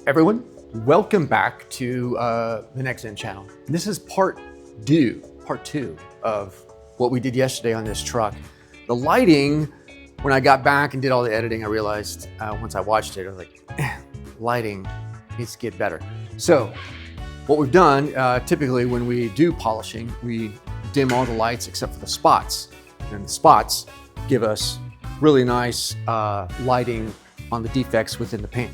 Everyone, welcome back to the Nxtzen channel. This is part two of what we did yesterday on this truck. The lighting, when I got back and did all the editing, I realized once I watched it, I was like, lighting needs to get better. So what we've done, typically when we do polishing, we dim all the lights except for the spots. And the spots give us really nice lighting on the defects within the paint.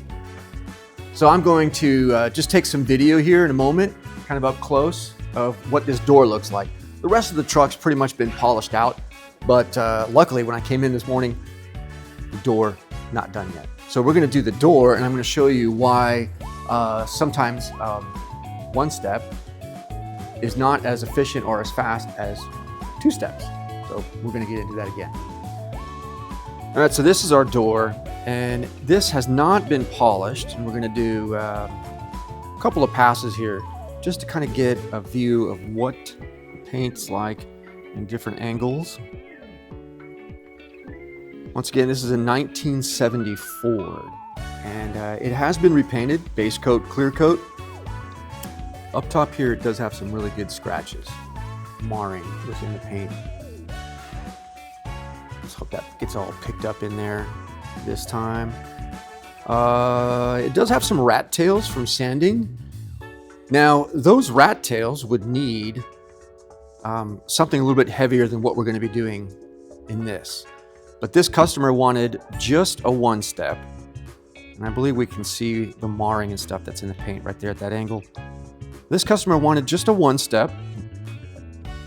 So I'm going to just take some video here in a moment, kind of up close, of what this door looks like. The rest of the truck's pretty much been polished out, but luckily when I came in this morning, the door not done yet. So we're gonna do the door, and I'm gonna show you why sometimes one step is not as efficient or as fast as two steps. So we're gonna get into that again. All right, so this is our door, and this has not been polished, and we're gonna do a couple of passes here just to kind of get a view of what the paint's like in different angles. Once again, this is a 1970 Ford, and it has been repainted, base coat, clear coat. Up top here, it does have some really good scratches, marring within the paint. Let's hope that gets all picked up in there this time. It does have some rat tails from sanding. Now, those rat tails would need something a little bit heavier than what we're going to be doing in this. But this customer wanted just a one step. And I believe we can see the marring and stuff that's in the paint right there at that angle. This customer wanted just a one step.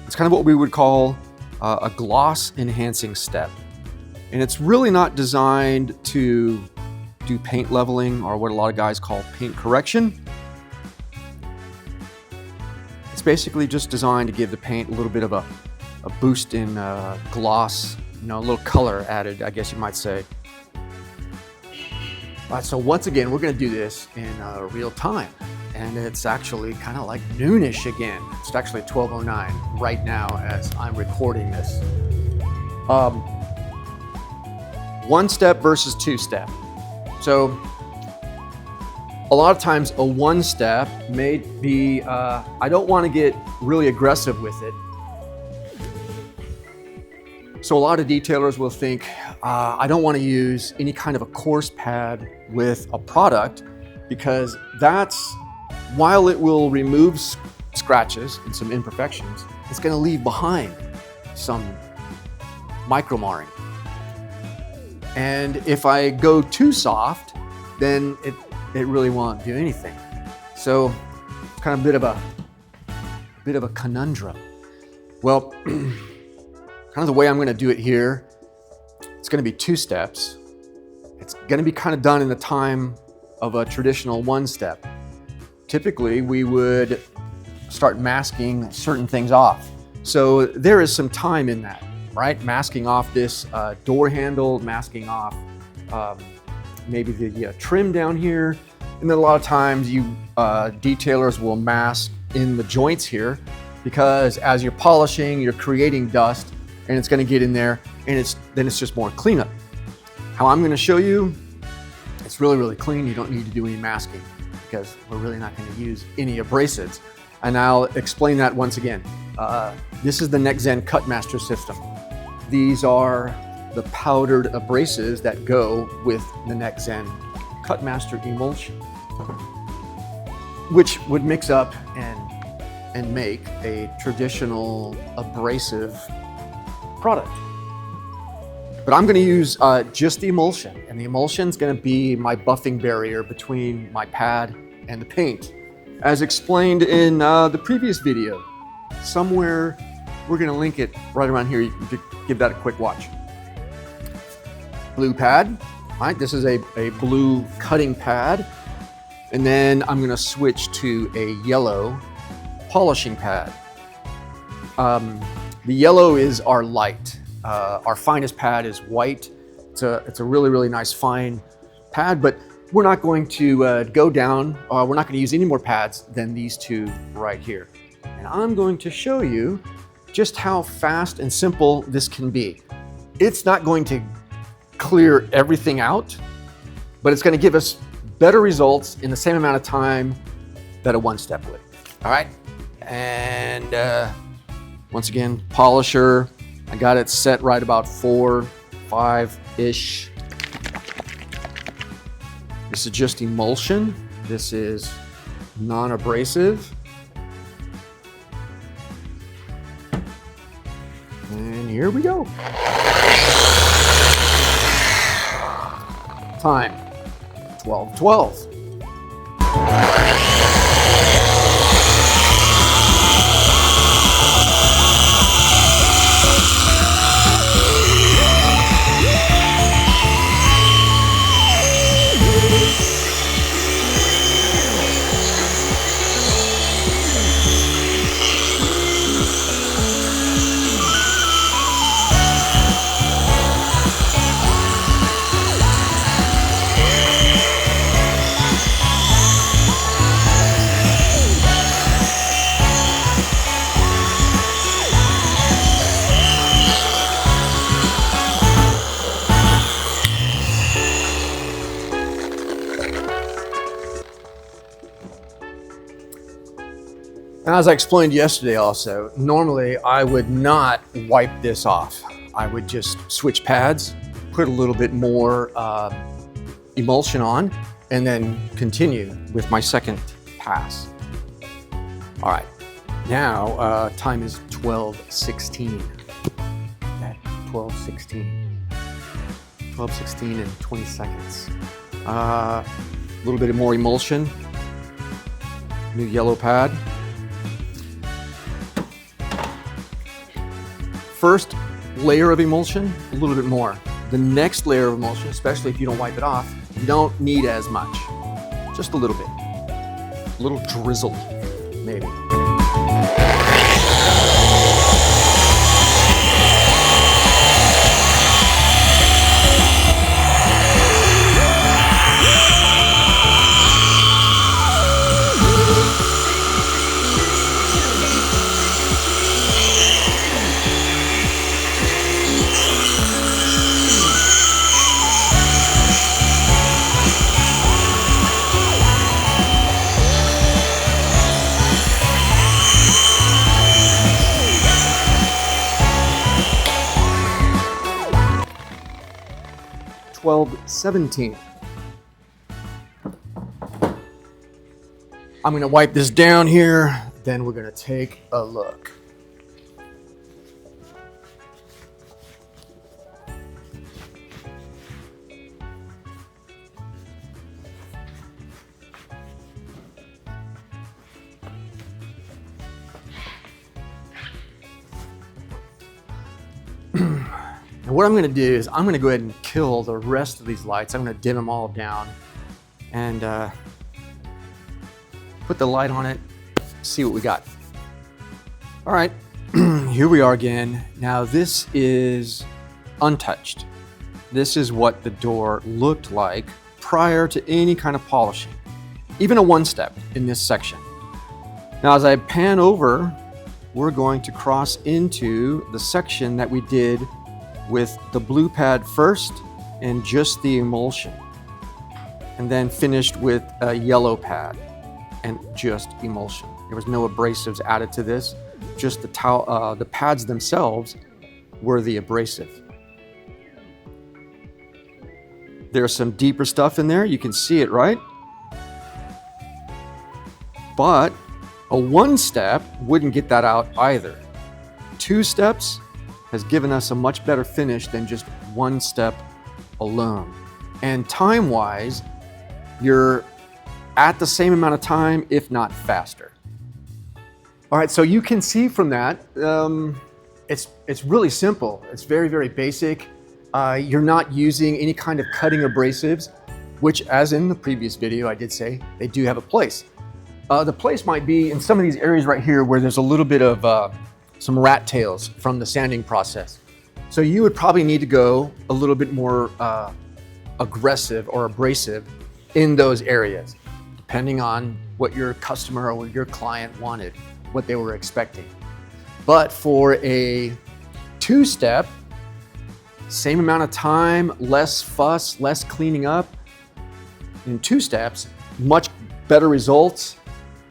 It's kind of what we would call a gloss enhancing step. And it's really not designed to do paint leveling or what a lot of guys call paint correction. It's basically just designed to give the paint a little bit of a boost in gloss, you know, a little color added, I guess you might say. All right, so once again, we're gonna do this in real time. And it's actually kind of like noonish again. It's actually 12:09 right now as I'm recording this. One step versus two step. So a lot of times a one step may be, I don't want to get really aggressive with it. So a lot of detailers will think, I don't want to use any kind of a coarse pad with a product because that's, while it will remove scratches and some imperfections, it's going to leave behind some micro marring. And if I go too soft, then it really won't do anything. So it's kind of a bit of a conundrum. Well, kind of the way I'm going to do it here, it's going to be two steps. It's going to be kind of done in the time of a traditional one step. Typically, we would start masking certain things off. So there is some time in that, right? Masking off this door handle, masking off maybe the trim down here. And then a lot of times you detailers will mask in the joints here because as you're polishing, you're creating dust and it's gonna get in there and then it's just more cleanup. How I'm gonna show you, it's really, really clean. You don't need to do any masking, because we're really not going to use any abrasives. And I'll explain that once again. This is the Nxtzen Cutmaster system. These are the powdered abrasives that go with the Nxtzen Cutmaster emulsion, which would mix up and make a traditional abrasive product. But I'm going to use just the emulsion, and the emulsion is going to be my buffing barrier between my pad and the paint. As explained in the previous video, somewhere we're going to link it right around here. You can give that a quick watch. Blue pad, all right, this is a blue cutting pad, and then I'm going to switch to a yellow polishing pad. The yellow is our light. Our finest pad is white. It's a really, really nice fine pad, but we're not going to go down, we're not going to use any more pads than these two right here. And I'm going to show you just how fast and simple this can be. It's not going to clear everything out, but it's going to give us better results in the same amount of time that a one-step would. All right, and once again, polisher, I got it set right about 4, 5-ish. This is just emulsion. This is non-abrasive. And here we go. Time, 12:12. As I explained yesterday also, normally I would not wipe this off. I would just switch pads, put a little bit more emulsion on, and then continue with my second pass. All right, now time is 12:16. Okay, 12:16. 12:16 and 20 seconds. A little bit more emulsion, new yellow pad. First layer of emulsion, a little bit more. The next layer of emulsion, especially if you don't wipe it off, you don't need as much. Just a little bit. A little drizzle, maybe. $12.17. I'm gonna wipe this down here, then we're gonna take a look. And what I'm going to do is I'm going to go ahead and kill the rest of these lights. I'm going to dim them all down and put the light on it, see what we got. All right, here we are again. Now this is untouched. This is what the door looked like prior to any kind of polishing, even a one-step in this section. Now as I pan over, we're going to cross into the section that we did with the blue pad first and just the emulsion, and then finished with a yellow pad and just emulsion. There was no abrasives added to this, just the pads themselves were the abrasive. There's some deeper stuff in there, you can see it, right? But a one-step wouldn't get that out either. 2 steps has given us a much better finish than just 1 step alone. And time-wise, you're at the same amount of time, if not faster. All right, so you can see from that, it's really simple. It's very, very basic. You're not using any kind of cutting abrasives, which, as in the previous video, I did say they do have a place. The place might be in some of these areas right here where there's a little bit of some rat tails from the sanding process. So you would probably need to go a little bit more aggressive or abrasive in those areas, depending on what your customer or your client wanted, what they were expecting. But for a 2-step, same amount of time, less fuss, less cleaning up, in 2 steps, much better results.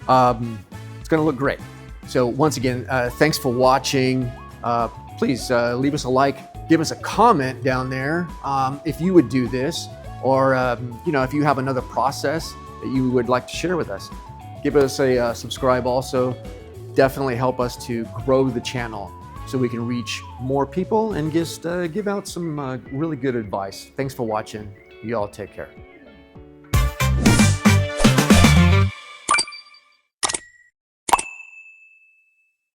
It's gonna look great. So once again, thanks for watching. Please leave us a like, give us a comment down there if you would do this, or if you have another process that you would like to share with us. Give us a subscribe also. Definitely help us to grow the channel so we can reach more people and just give out some really good advice. Thanks for watching. You all take care.